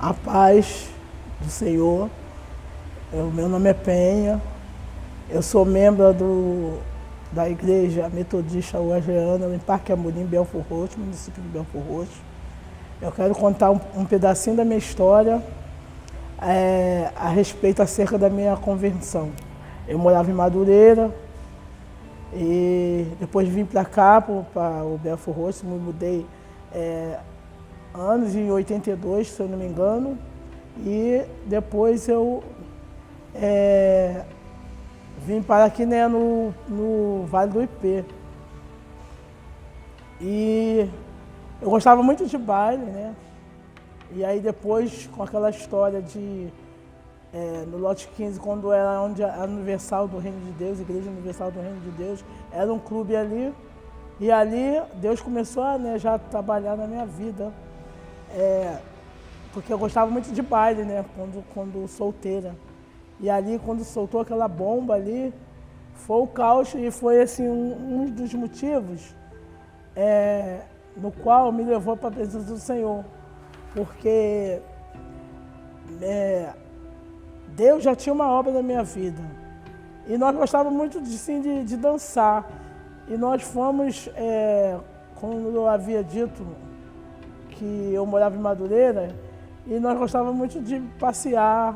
A paz do Senhor. Meu nome é Penha. Eu sou membro da Igreja Metodista Wesleyana em Parque Amorim, Belford Roxo, município de Belford Roxo. Eu quero contar um pedacinho da minha história a respeito acerca da minha conversão. Eu morava em Madureira e depois vim para cá, para o Belford Roxo, me mudei anos em 82, se eu não me engano, e depois eu vim para aqui, né, no Vale do Ipê. E eu gostava muito de baile, né? E aí depois, com aquela história de, no lote 15, quando era onde a Universal do Reino de Deus, Igreja Universal do Reino de Deus, era um clube ali. E ali Deus começou a, né, já trabalhar na minha vida. Porque eu gostava muito de baile, né, quando solteira. E ali, quando soltou aquela bomba ali, foi o caos e foi assim, um dos motivos no qual me levou para a presença do Senhor. Porque Deus já tinha uma obra na minha vida. E nós gostávamos muito de dançar. E nós fomos, como eu havia dito, que eu morava em Madureira, e nós gostávamos muito de passear,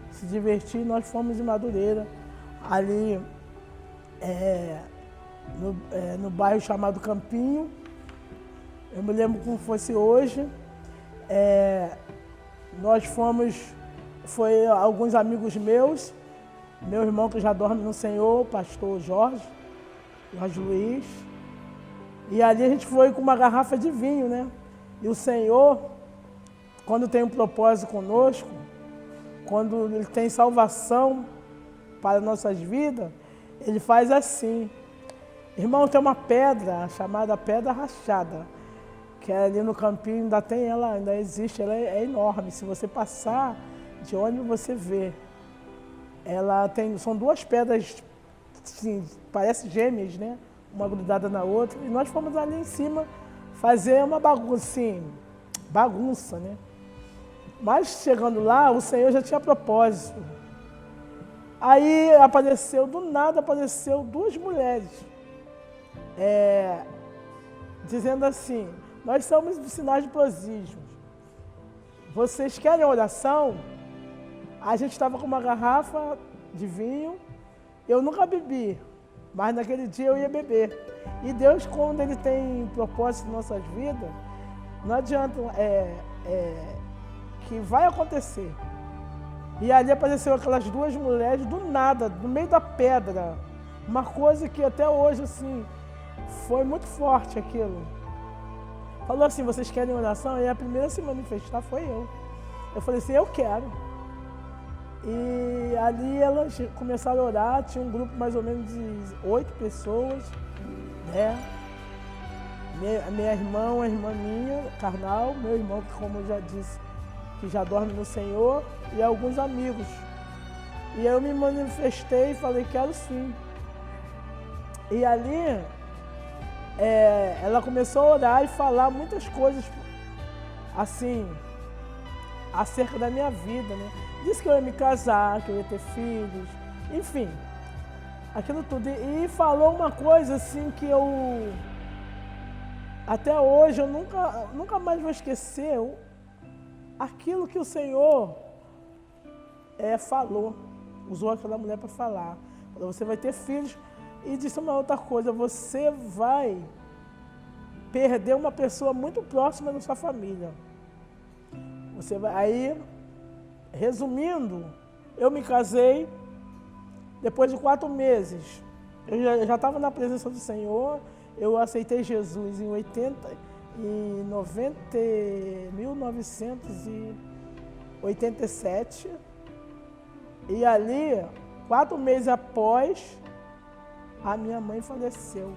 se divertir. Nós fomos em Madureira, ali no bairro chamado Campinho. Eu me lembro como fosse hoje. Nós foi alguns amigos meus, meu irmão que já dorme no Senhor, o pastor Jorge Luiz. E ali a gente foi com uma garrafa de vinho, né? E o Senhor, quando tem um propósito conosco, quando Ele tem salvação para nossas vidas, Ele faz assim. Irmão, tem uma pedra chamada Pedra Rachada, que é ali no Campinho, ainda tem ela, ainda existe, ela é enorme. Se você passar de ônibus, você vê. São duas pedras, assim, parece gêmeas, né? Uma grudada na outra. E nós fomos ali em cima fazer uma bagunça, né? Mas chegando lá, o Senhor já tinha propósito. Aí do nada apareceu duas mulheres, dizendo assim: nós somos sinais de prodígios. Vocês querem oração? A gente estava com uma garrafa de vinho. Eu nunca bebi, mas naquele dia eu ia beber. E Deus, quando Ele tem propósito em nossas vidas, não adianta, que vai acontecer. E ali apareceu aquelas duas mulheres do nada, no meio da pedra. Uma coisa que até hoje, assim, foi muito forte aquilo. Falou assim: vocês querem oração? E a primeira a se manifestar foi eu. Eu falei assim: eu quero. E ali elas começaram a orar, tinha um grupo mais ou menos de 8 pessoas, né? Minha irmã, uma irmã minha, carnal, meu irmão, que, como eu já disse, que já dorme no Senhor, e alguns amigos. E eu me manifestei e falei: quero sim. E ali ela começou a orar e falar muitas coisas assim, acerca da minha vida, né? Disse que eu ia me casar, que eu ia ter filhos, enfim, aquilo tudo. E falou uma coisa assim que eu, até hoje, eu nunca mais vou esquecer aquilo que o Senhor falou, usou aquela mulher para falar. Falou: você vai ter filhos. E disse uma outra coisa: você vai perder uma pessoa muito próxima da sua família. Você vai. Aí, resumindo, eu me casei. Depois de 4 meses, eu já estava na presença do Senhor. Eu aceitei Jesus em 1987. E ali, 4 meses após, a minha mãe faleceu.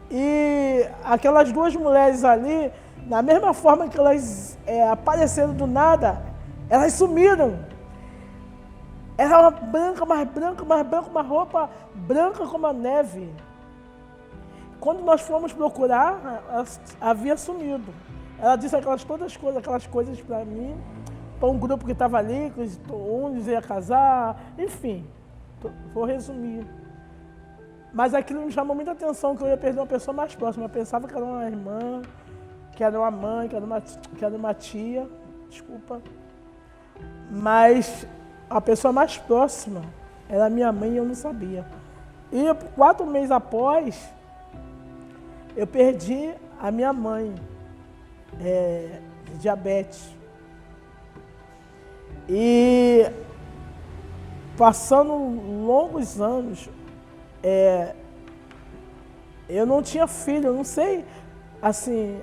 E aquelas duas mulheres ali, da mesma forma que elas apareceram do nada, elas sumiram. Era uma branca, mais branca, uma roupa branca como a neve. Quando nós fomos procurar, havia sumido. Ela disse aquelas coisas para mim, para um grupo que estava ali, que uns ia casar, enfim, vou resumir. Mas aquilo me chamou muita atenção, que eu ia perder uma pessoa mais próxima. Eu pensava que era uma irmã, que era uma mãe, que era uma tia, desculpa. Mas a pessoa mais próxima era minha mãe e eu não sabia. E 4 meses após, eu perdi a minha mãe, de diabetes. E passando longos anos, eu não tinha filho, eu não sei, assim,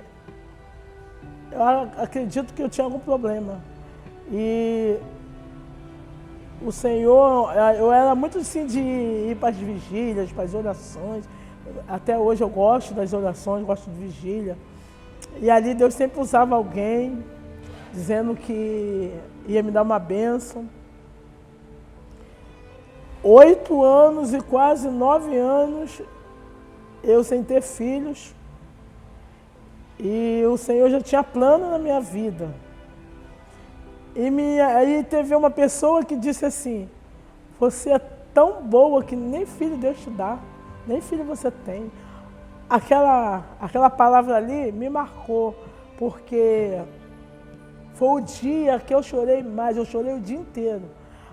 eu acredito que eu tinha algum problema. E o Senhor, eu era muito assim de ir para as vigílias, para as orações. Até hoje eu gosto das orações, gosto de vigília. E ali Deus sempre usava alguém, dizendo que ia me dar uma bênção. 8 anos e quase 9 anos eu sem ter filhos. E o Senhor já tinha plano na minha vida. E aí teve uma pessoa que disse assim, você é tão boa que nem filho Deus te dá, nem filho você tem. Aquela palavra ali me marcou, porque foi o dia que eu chorei mais, eu chorei o dia inteiro.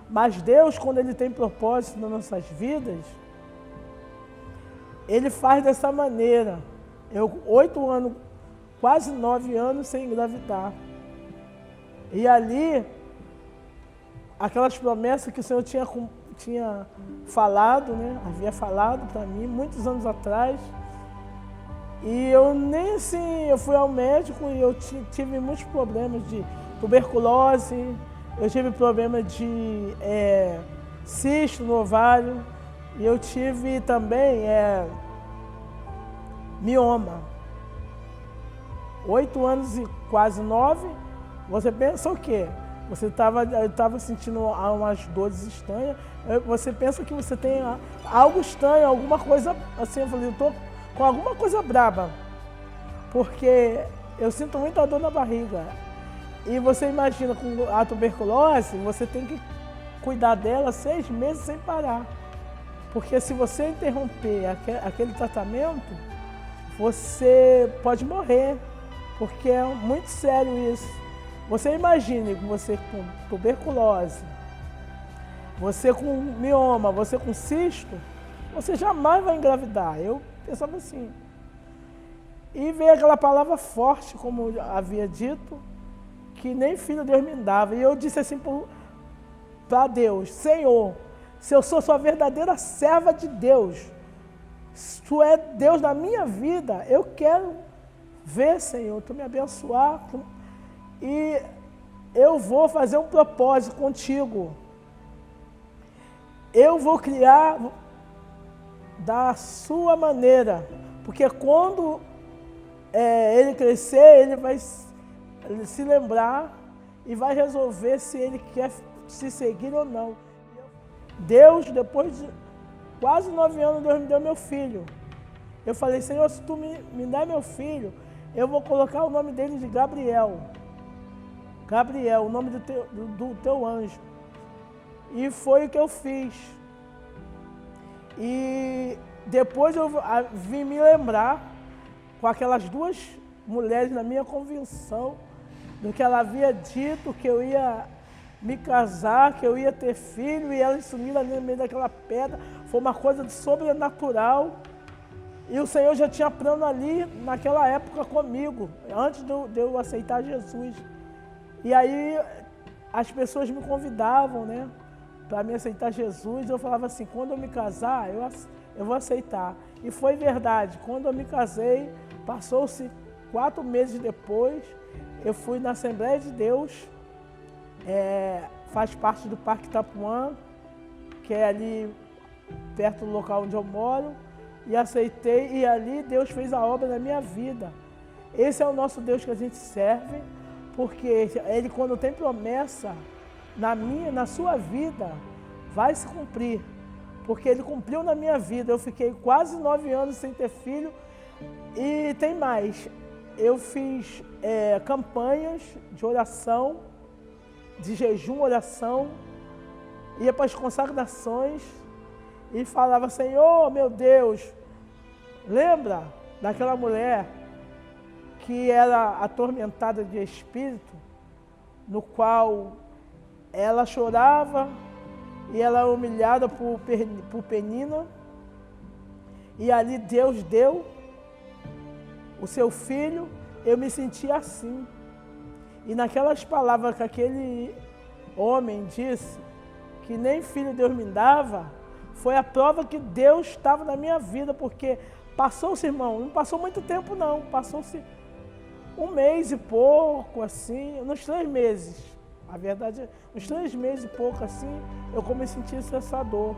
Mas Deus, quando Ele tem propósito nas nossas vidas, Ele faz dessa maneira. Eu, 8 anos, quase 9 anos sem engravidar. E ali, aquelas promessas que o Senhor tinha falado, né? Havia falado para mim, muitos anos atrás. E eu nem assim, eu fui ao médico e eu tive muitos problemas de tuberculose, eu tive problema de cisto no ovário e eu tive também mioma. 8 anos e quase 9, você pensa o quê? Você estava sentindo umas dores estranhas, você pensa que você tem algo estranho, alguma coisa assim, eu falei, eu estou com alguma coisa braba, porque eu sinto muita dor na barriga. E você imagina, com a tuberculose, você tem que cuidar dela 6 meses sem parar. Porque se você interromper aquele tratamento, você pode morrer, porque é muito sério isso. Você imagine você com tuberculose, você com mioma, você com cisto, você jamais vai engravidar. Eu pensava assim. E veio aquela palavra forte, como eu havia dito, que nem filho Deus me dava. E eu disse assim para Deus, Senhor, se eu sou sua verdadeira serva de Deus, se tu é Deus na minha vida, eu quero ver, Senhor, tu me abençoar. E eu vou fazer um propósito contigo. Eu vou criar da sua maneira, porque quando ele crescer, ele vai se lembrar e vai resolver se ele quer se seguir ou não. Deus, depois de quase 9 anos, Deus me deu meu filho. Eu falei, Senhor, se tu me der meu filho, eu vou colocar o nome dele de Gabriel. Gabriel, o nome do teu anjo. E foi o que eu fiz. E depois eu vim me lembrar com aquelas 2 mulheres na minha convenção, do que ela havia dito, que eu ia me casar, que eu ia ter filho, e elas sumiram ali no meio daquela pedra. Foi uma coisa sobrenatural. E o Senhor já tinha plano ali naquela época comigo, antes de eu aceitar Jesus. E aí as pessoas me convidavam, né, para me aceitar Jesus. Eu falava assim, quando eu me casar, eu vou aceitar. E foi verdade, quando eu me casei, passou-se 4 meses depois, eu fui na Assembleia de Deus, faz parte do Parque Itapuã, que é ali perto do local onde eu moro, e aceitei, e ali Deus fez a obra na minha vida. Esse é o nosso Deus que a gente serve, porque Ele, quando tem promessa na sua vida, vai se cumprir, porque Ele cumpriu na minha vida. Eu fiquei quase 9 anos sem ter filho, e tem mais. eu fiz campanhas de oração, de jejum, oração, ia para as consagrações e falava, Senhor, meu Deus, lembra daquela mulher que era atormentada de espírito, no qual ela chorava e ela era humilhada por Penina, e ali Deus deu o seu filho. Eu me sentia assim. E naquelas palavras que aquele homem disse, que nem filho Deus me dava, foi a prova que Deus estava na minha vida, porque passou-se, irmão, não passou muito tempo não, passou-se 1 mês e pouco, assim, uns 3 meses. A verdade, uns 3 meses e pouco, assim, eu comecei a sentir essa dor.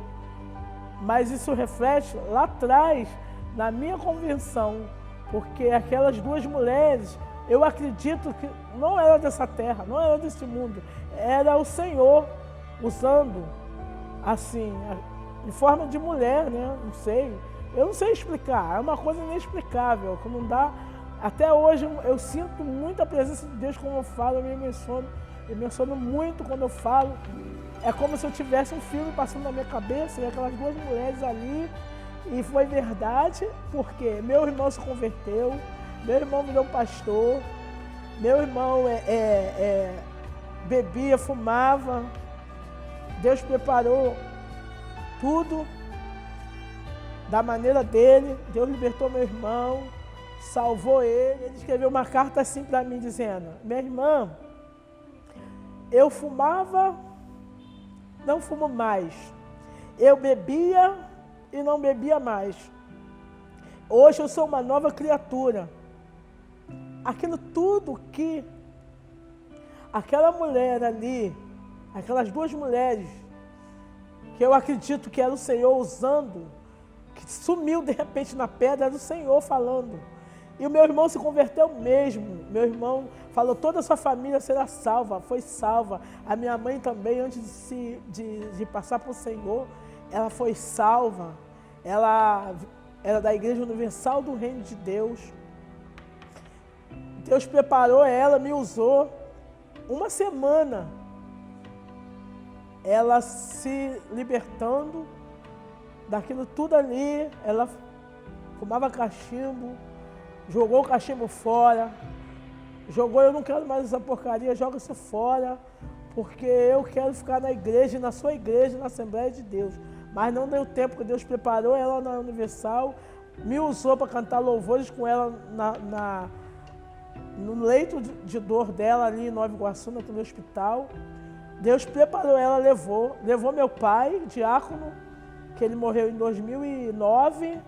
Mas isso reflete lá atrás, na minha convenção, porque aquelas 2 mulheres, eu acredito que não era dessa terra, não era desse mundo, era o Senhor usando, assim, em forma de mulher, né? Não sei, eu não sei explicar, é uma coisa inexplicável, que não dá. Até hoje eu sinto muito a presença de Deus quando eu falo, eu me emociono muito quando eu falo. É como se eu tivesse um filme passando na minha cabeça e aquelas 2 mulheres ali. E foi verdade, porque meu irmão se converteu, meu irmão virou pastor, meu irmão bebia, fumava. Deus preparou tudo da maneira dele, Deus libertou meu irmão, salvou ele. Ele escreveu uma carta assim para mim, dizendo, minha irmã, eu fumava, não fumo mais. Eu bebia e não bebia mais. Hoje eu sou uma nova criatura. Aquilo tudo que aquela mulher ali, aquelas 2 mulheres, que eu acredito que era o Senhor usando, que sumiu de repente na pedra, era o Senhor falando. E o meu irmão se converteu mesmo. Meu irmão falou, toda a sua família será salva, foi salva. A minha mãe também, antes de passar para o Senhor, ela foi salva. Ela era da Igreja Universal do Reino de Deus. Deus preparou ela, me usou. 1 semana, ela se libertando daquilo tudo ali. Ela fumava cachimbo, jogou o cachimbo fora, jogou, eu não quero mais essa porcaria, joga isso fora, porque eu quero ficar na igreja, na sua igreja, na Assembleia de Deus. Mas não deu tempo, que Deus preparou ela na Universal, me usou para cantar louvores com ela no leito de dor dela ali em Nova Iguaçu, naquele hospital. Deus preparou ela, levou meu pai, diácono, que ele morreu em 2009.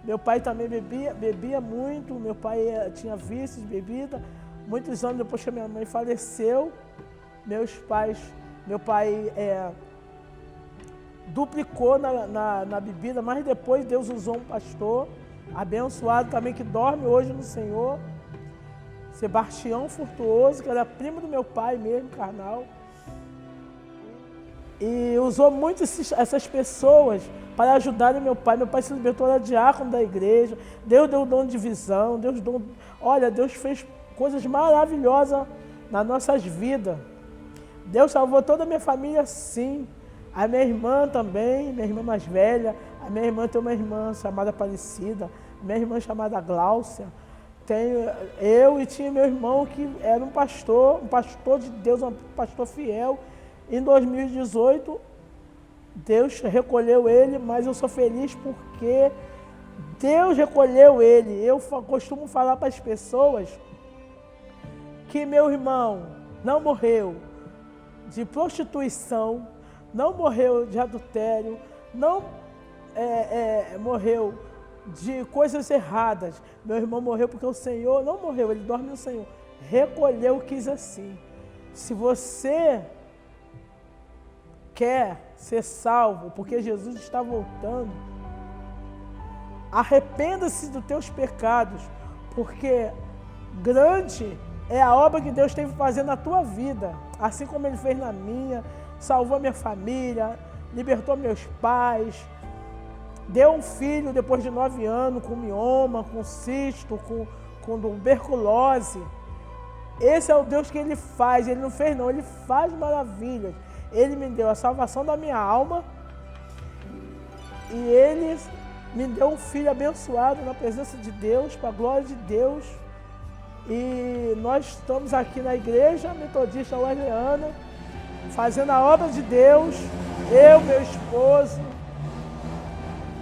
Meu pai também bebia muito, meu pai tinha vícios de bebida. Muitos anos depois que a minha mãe faleceu, meu pai duplicou na bebida, mas depois Deus usou um pastor abençoado também, que dorme hoje no Senhor, Sebastião Furtuoso, que era primo do meu pai mesmo, carnal. E usou muito essas pessoas para ajudarem meu pai. Meu pai se libertou, era diácono da igreja. Deus deu o dom de visão. Deus fez coisas maravilhosas nas nossas vidas. Deus salvou toda a minha família, sim. A minha irmã também, minha irmã mais velha. A minha irmã tem uma irmã chamada Aparecida. Minha irmã chamada Gláucia. Eu e tinha meu irmão que era um pastor de Deus, um pastor fiel. Em 2018, Deus recolheu ele, mas eu sou feliz porque Deus recolheu ele. Eu costumo falar para as pessoas que meu irmão não morreu de prostituição, não morreu de adultério, não morreu de coisas erradas. Meu irmão morreu porque o Senhor não morreu, ele dorme no Senhor. Recolheu, quis assim. Se você quer ser salvo, porque Jesus está voltando, arrependa-se dos teus pecados, porque grande é a obra que Deus tem que fazer na tua vida, assim como Ele fez na minha, salvou minha família, libertou meus pais, deu um filho depois de 9 anos, com mioma, com cisto, com tuberculose. Esse é o Deus que Ele faz, Ele não fez não, Ele faz maravilhas. Ele me deu a salvação da minha alma e Ele me deu um filho abençoado na presença de Deus, para a glória de Deus. E nós estamos aqui na igreja metodista wesleyana, fazendo a obra de Deus, eu, meu esposo,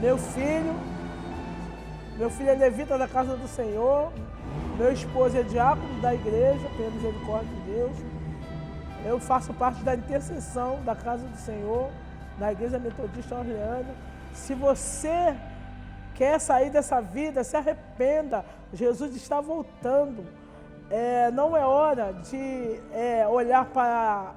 meu filho é levita da casa do Senhor, meu esposo é diácono da igreja, pela misericórdia de Deus. Eu faço parte da intercessão da casa do Senhor, na igreja metodista wesleyana. Se você quer sair dessa vida, se arrependa, Jesus está voltando. Não é hora de olhar para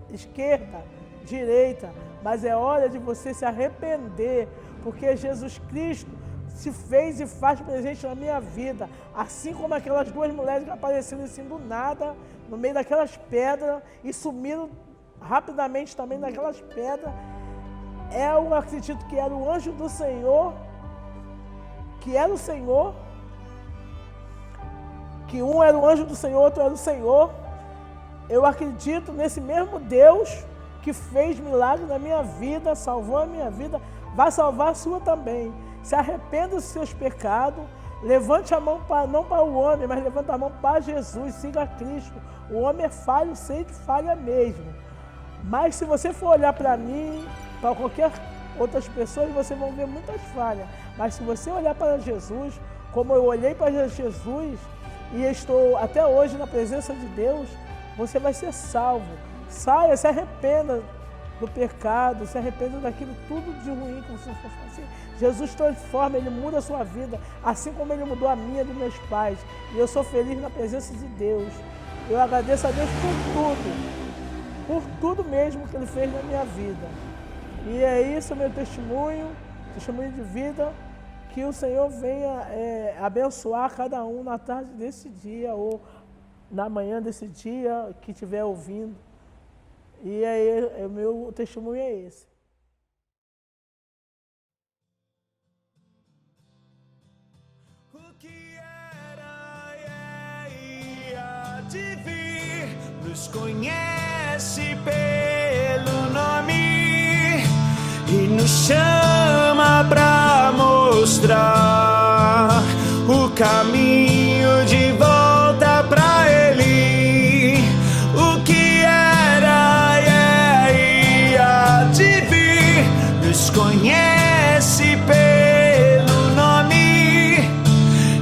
a esquerda, direita, mas é hora de você se arrepender, porque Jesus Cristo se fez e faz presente na minha vida, assim como aquelas duas mulheres que apareceram assim do nada, no meio daquelas pedras e sumiram rapidamente também naquelas pedras. Eu acredito que era o anjo do Senhor, que era o Senhor, que um era o anjo do Senhor, outro era o Senhor. Eu acredito nesse mesmo Deus que fez milagre na minha vida, salvou a minha vida, vai salvar a sua também. Se arrependa dos seus pecados, levante a mão não para o homem, mas levante a mão para Jesus, siga a Cristo. O homem é falho, sempre falha mesmo. Mas se você for olhar para mim, para qualquer outras pessoas, você vão ver muitas falhas. Mas se você olhar para Jesus, como eu olhei para Jesus e estou até hoje na presença de Deus, você vai ser salvo. Saia, se arrependa do pecado, se arrependa daquilo tudo de ruim que você for fazer. Jesus transforma, Ele muda a sua vida, assim como Ele mudou a minha e dos meus pais. E eu sou feliz na presença de Deus. Eu agradeço a Deus por tudo mesmo que Ele fez na minha vida. E é isso, meu testemunho de vida, que o Senhor venha abençoar cada um na tarde desse dia ou na manhã desse dia que estiver ouvindo. E aí, o meu testemunho é esse. O que era e há de vir, nos conhece pelo nome e nos chama pra mostrar o caminho de volta pra Ele. O que era e há de vir, nos conhece pelo nome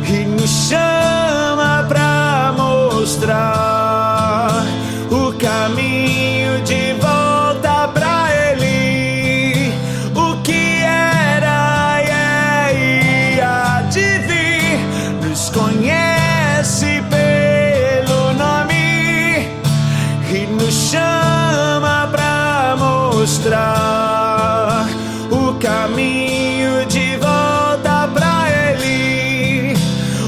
e nos chama pra mostrar o caminho de volta pra Ele. O que era e há de vir, nos conhece pelo nome e nos chama pra mostrar o caminho de volta pra Ele.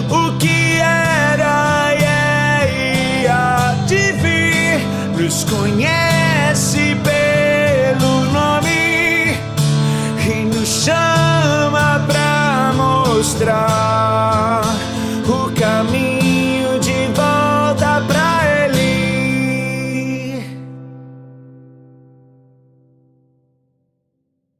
O que era e há de vir, nos conhece pelo nome e nos chama pra mostrar